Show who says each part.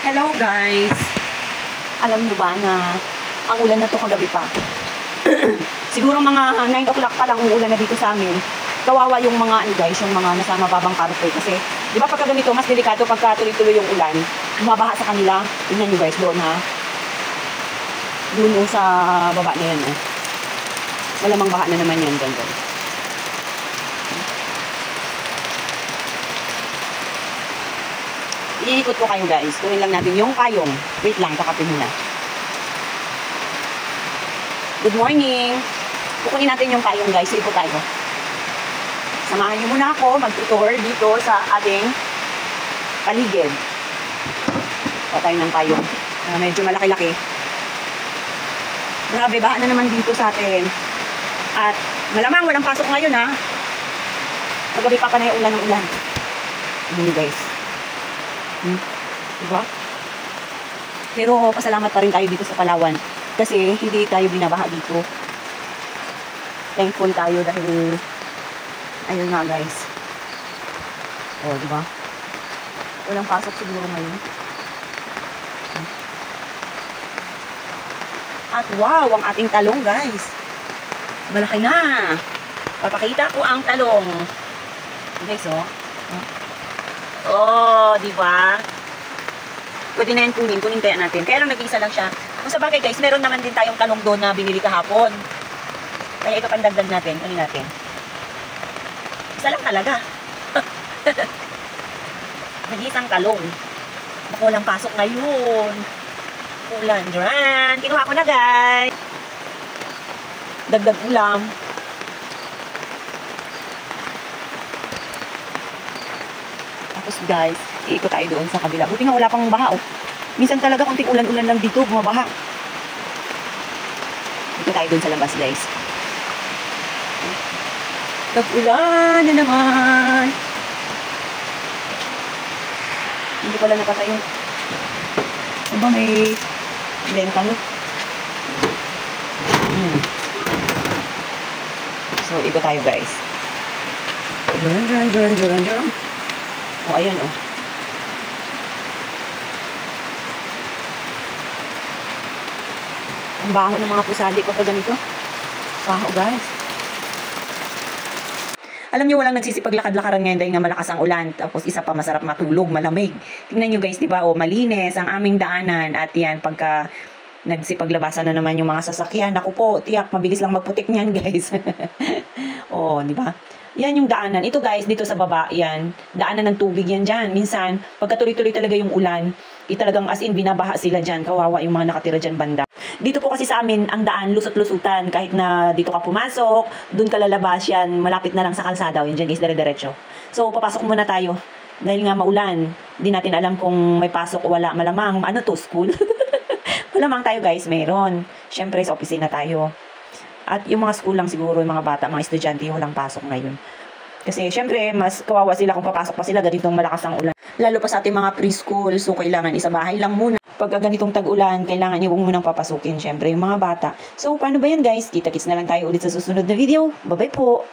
Speaker 1: Hello guys! Alam nyo ba na ang ulan na to kagabi pa? Siguro mga 9 o'clock pa lang uulan na dito sa amin. Kawawa yung mga guys, yung mga nasa mababang parte. Kasi, di ba pagka ganito, mas delikado pagka tuloy-tuloy yung ulan. Bumabaha sa kanila. Tingnan nyo guys, doon ha. Doon sa baba na yan. Malamang baha na naman yan. Ganyan. Iikot ko kayo guys. Kunin lang natin yung kayong. Wait lang, kakapin muna. Good morning! Kukunin natin yung kayong guys. Ikot tayo. Samahan niyo muna ako mag-tour dito sa ating paligid. Kuha tayo ng kayong. Medyo malaki-laki. Grabe, baha na naman dito sa atin. At malamang walang pasok ngayon ha. Paggabi pa na yung ulan ng ulan. Hindi guys. Diba? Pero pasalamat pa rin tayo dito sa Palawan. Kasi hindi tayo binabaha dito. Thankful tayo dahil ayun nga guys. Oh, diba? Walang pasok siguro ngayon. At wow, ang ating talong guys. Malaki na. Papakita ko ang talong. Guys, oh. Oh, di ba? Pwede na yan kunin kaya natin. Kaya lang nag-iisa lang siya. Kung sa bagay guys, meron naman din tayong talong doon na binili kahapon. Kaya ito pandagdag natin. Kunin natin. Isa lang talaga. Nag-iisang talong. Baka walang pasok ngayon. Ulan dyan. Kinuha ko na guys. Dagdag ulam. Tapos guys, iikot tayo doon sa kabila. Buti nga wala pang baha oh. Minsan talaga konting ulan-ulan lang dito, bumabaha. Dito tayo doon sa labas guys. Tag-ulan na naman. Hindi pala nakatayo. Aba may bentang. So, ikot tayo guys. Dyan. Oh, ayan, oh. Ang baho ng mga pusali ko pa ganito. Baho, guys. Alam niyo walang nagsisipaglakad-lakaran ngayon dahil nga malakas ang ulan. Tapos isa pa masarap matulog, malamig. Tingnan niyo guys, di ba? Oh, malinis ang aming daanan. At yan, pagka nagsipaglabasan na naman yung mga sasakyan. Ako po, tiyak, mabilis lang magputik niyan, guys. Oh, di ba? Yan yung daanan. Ito guys, dito sa baba, yan. Daanan ng tubig yan dyan. Minsan, pagka tuloy-tuloy talaga yung ulan, talagang as in, binabaha sila dyan. Kawawa yung mga nakatira dyan banda. Dito po kasi sa amin, ang daan, lusot-lusutan. Kahit na dito ka pumasok, dun ka lalabas yan, malapit na lang sa kalsada. Yan dyan guys, dire-diretso. So, papasok muna tayo. Dahil nga maulan, hindi natin alam kung may pasok o wala. Malamang, ano to, school? Malamang tayo guys, meron. Siyempre, sa opisina tayo. At yung mga school lang siguro, yung mga bata, mga estudyante, walang pasok ngayon. Kasi syempre, mas kawawa sila kung papasok pa sila ganitong malakas ang ulan. Lalo pa sa ating mga preschool, so kailangan isa bahay lang muna. Pagka ganitong tag-ulan, kailangan nyo munang papasukin syempre yung mga bata. So paano ba yan guys? Kita-kits na lang tayo ulit sa susunod na video. Bye-bye po!